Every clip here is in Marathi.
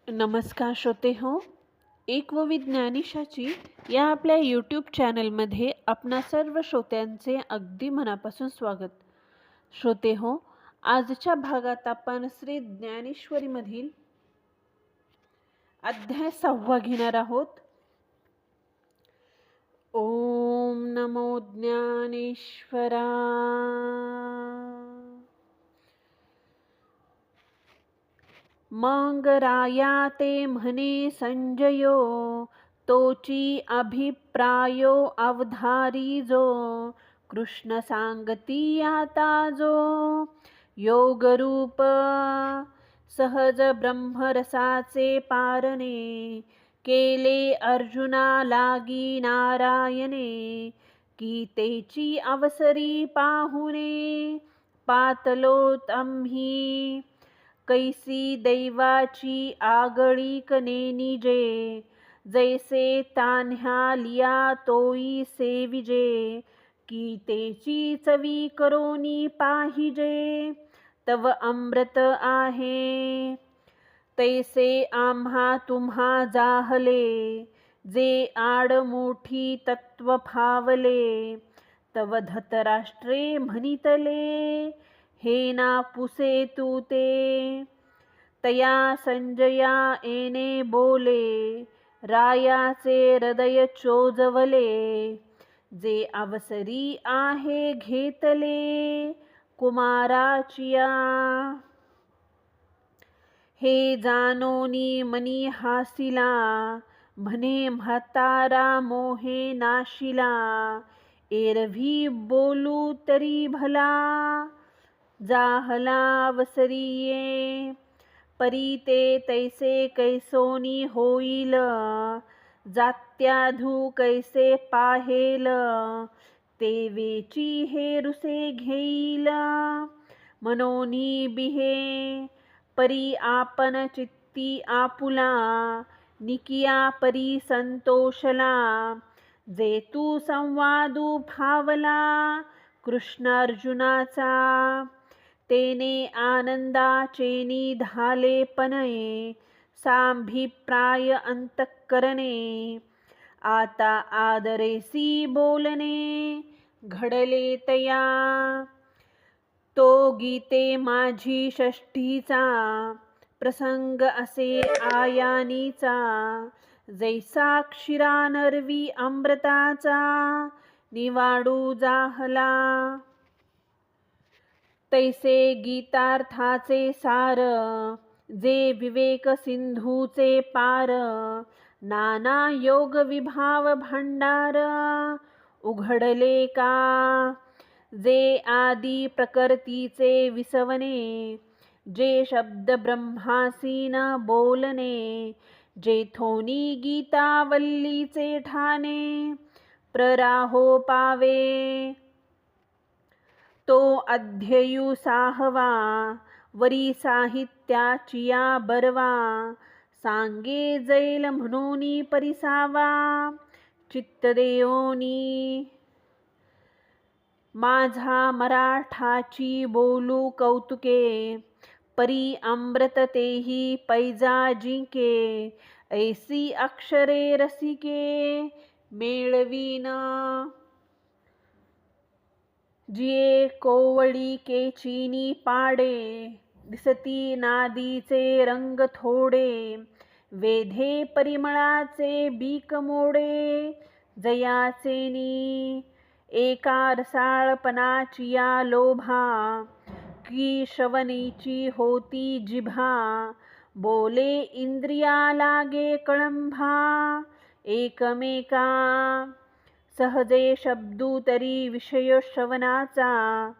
नमस्कार श्रोते हो. एक व विज्ञानिशाची या आपल्या यूट्यूब चॅनलमध्ये आपणा सर्व श्रोत्यांचे अगदी मनापासून स्वागत. श्रोते हो, आजच्या भागात आपण श्री ज्ञानेश्वरीमधील अध्याय 6 घेणार आहोत. ओम नमो ज्ञानेश्वरा. मग राया ते म्हणे संजयो, तोची अभिप्रायो अवधारी जो. कृष्ण सांगती आता जो, योगरूप सहज ब्रह्मरसाचे पारणे. केले अर्जुना लागी नारायणे, की तेची अवसरी पाहुणे. पातलोत आम्ही कैसी दैवाची आगळीक नेनिजे. जैसे तान्ह्या लिया तोई सेविजे, की तेची चवी करोनी पाहिजे. तव अमृत आहे तैसे आम्हा तुम्हा जाहले. जे आडमुठी तत्व फावले, तव धतराष्ट्रे म्हणितले. हे ना पुसे तू ते. तया संजया येणे बोले, रायाचे हृदय चोजवले. जे अवसरी आहे घेतले कुमाराचिया. हे जानोनी मनी हासिला, म्हणे म्हातारा मोहे नाशिला. एरवी बोलू तरी भला, जाहला अवसरीये. परी ते तैसे कैसोनी होईल, जात्याधू कैसे पाहेल. ते वेची हे रुसे घेईल, मनोनी बिहे. परी आपण चित्ती आपुला, निकिया परी संतोषला. जे तू संवादू फावला कृष्ण अर्जुनाचा. तेने आनंदाचेनी धाले पनये, सांभिप्राय अंतःकरणे. आता आदरेसी बोलणे, घडले तया. तो गीते माझी षष्ठीचा, प्रसंग असे आयानीचा. जैसा क्षीरानरवी अमृताचा, निवाडू जाहला. तैसे गीतार्थाचे सार, जे विवेक सिंधूचे पार. नाना योग विभाव भांडार, उघडले का. जे आदी प्रकृतीचे विसवणे, जे शब्द ब्रह्मासीन बोलणे. जेथोनी गीतावल्लीचे ठाणे, प्रराहो पावे. तो अध्ययू साहवा, वरी साहित्याचिया बरवा. सांगे जैल म्हणूनी परिसावा, चित्तदेवोनी. माझा मराठाची बोलू कौतुके, परी अमृत तेही पैजा जिंके. ऐसी अक्षरे रसिके, मेळवीन. जिये कोवळीकेचीनी पाडे, दिसती नादीचे रंग थोडे. वेधे परिमळाचे बीक मोडे, जयाचेनी. एका रसाळपणाचिया लोभा, की श्रवणीची होती जिभा. बोले इंद्रिया लागे कळंभा, एकमेका. सहजे शब्दू तरी विषय श्रवणाचा.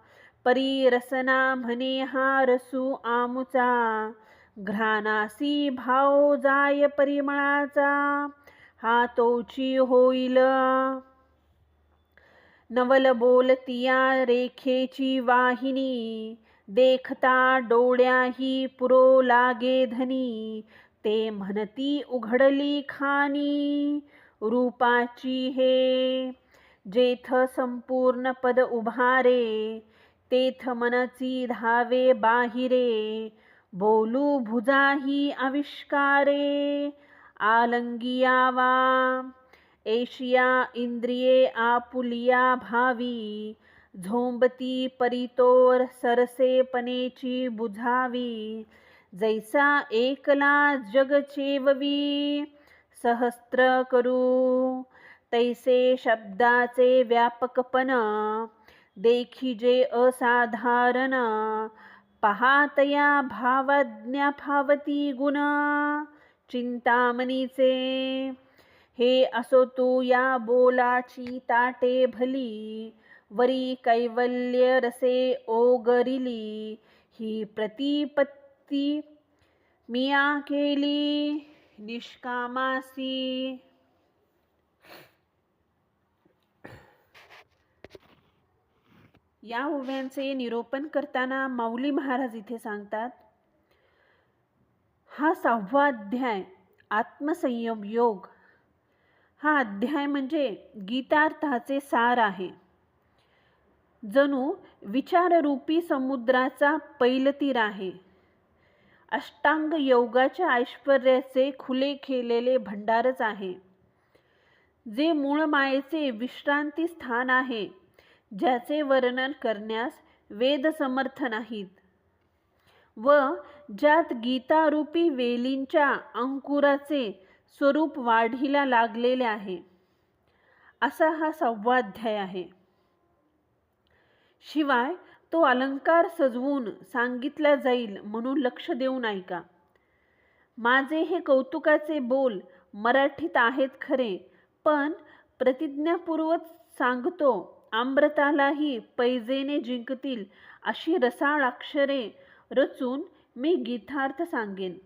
परी रसना म्हणे हा रसू आमुचा. घ्राणासी भाव जाय परिमळाचा, हा तोची होईल. नवल बोलतिया रेखेची वाहिनी, देखता डोळ्याही पुरो लागे धनी. ते म्हणती उघडली खानी, रूपाची हे. जेथ संपूर्ण पद उभारे, तेथ मनची धावे बाहिरे. बोलू भुजाही आविष्कारे आलंगियावा एशिया इंद्रिये आपुलिया भावी झोंबती परितोर सरसेपणेची बुझावी जैसा एकला जग चेववी सहस्त्र करू तैसे शब्दाचे व्यापकपण देखिजे असाधारण पहातया भावज्ञा भावती गुण चिंतामणीचे हे असो तू या बोलाची ताटे भली वरी कैवल्य रसे ओगरिली ही प्रतिपत्ती मिया केली निष्कामासी. या ओव्यांचे निरूपण करताना माऊली महाराज इथे सांगतात, हा 6वा अध्याय आत्मसंयम योग हा अध्याय म्हणजे गीतार्थाचे सार आहे. जणू विचाररूपी समुद्राचा पैलतीर आहे. अष्टांग योगाच्या ऐश्वर्याचे खुले केलेले भंडारच आहे. जे मूळ मायेचे विश्रांती स्थान आहे, ज्याचे वर्णन करण्यास वेद समर्थ नाहीत व ज्यात गीतारूपी वेलींच्या अंकुराचे स्वरूप वाढीला लागलेले आहे, असा हा 6वा अध्याय आहे. शिवाय तो अलंकार सजवून सांगितला जाईल म्हणून लक्ष देऊन ऐका. माझे हे कौतुकाचे बोल मराठीत आहेत खरे, पण प्रतिज्ञापूर्वक सांगतो, अमृतालाही पैजेने जिंकतील अशी रसाळ अक्षरे रचून मी गीतार्थ सांगेन.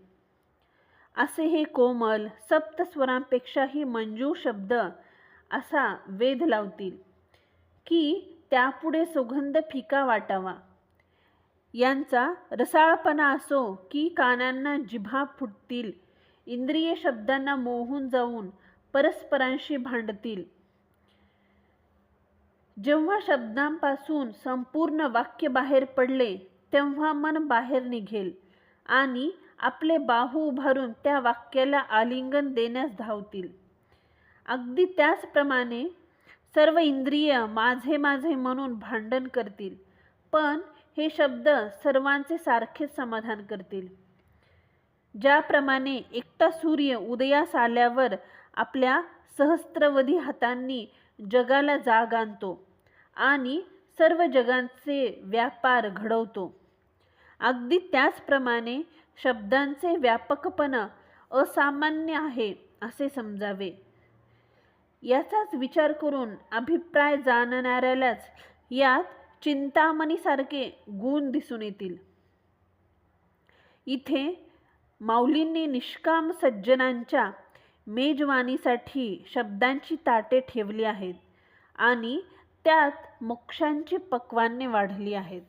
असे हे कोमल सप्तस्वरांपेक्षाही मंजूळ शब्द असा वेध लावतील की त्यापुढे सुगंध फिका वाटावा. यांचा रसाळपणा असो की कानांना जिभा फुटतील, इंद्रिय शब्दांना मोहून जाऊन परस्परांशी भांडतील. जेव्हा शब्दांपासून संपूर्ण वाक्य बाहेर पडले तेव्हा मन बाहेर निघेल आणि आपले बाहू उभारून त्या वाक्याला आलिंगन देण्यास धावतील. अगदी त्याचप्रमाणे सर्व इंद्रिय माझे माझे म्हणून भांडण करतील, पण हे शब्द सर्वांचे सारखेच समाधान करतील. ज्याप्रमाणे एकटा सूर्य उदयास आल्यावर आपल्या सहस्त्रवधी हातांनी जगाला जाग आणतो आणि सर्व जगांचे व्यापार घडवतो, अगदी त्याचप्रमाणे शब्दांचे व्यापकपण असामान्य आहे असे समजावे. याचाच विचार करून अभिप्राय जाणणाऱ्यालाच यात चिंतामणीसारखे गुण दिसून येतील. इथे माऊलींनी निष्काम सज्जनांच्या मेजवानीसाठी शब्दांची ताटे ठेवली आहेत आणि त्यात मोक्षांची पक्वान्ने वाढली आहेत.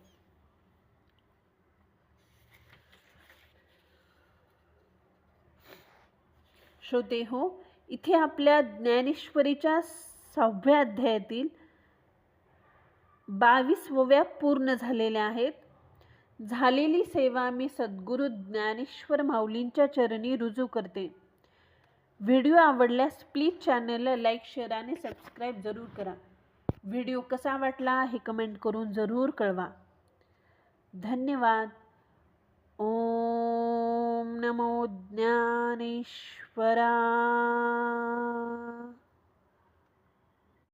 श्रोते हो, इथे आपल्या ज्ञानेश्वरीच्या 6व्या अध्यायातील 22 ओव्या पूर्ण झालेल्या आहेत. झालेली सेवा मी सद्गुरू ज्ञानेश्वर माऊलींच्या चरणी रुजू करते. व्हिडिओ आवडल्यास प्लीज चॅनलला लाईक, शेअर आणि सबस्क्राईब जरूर करा. व्हिडिओ कसा वाटला हे कमेंट करून जरूर कळवा. धन्यवाद. ओम नमो ज्ञानेश्वराय.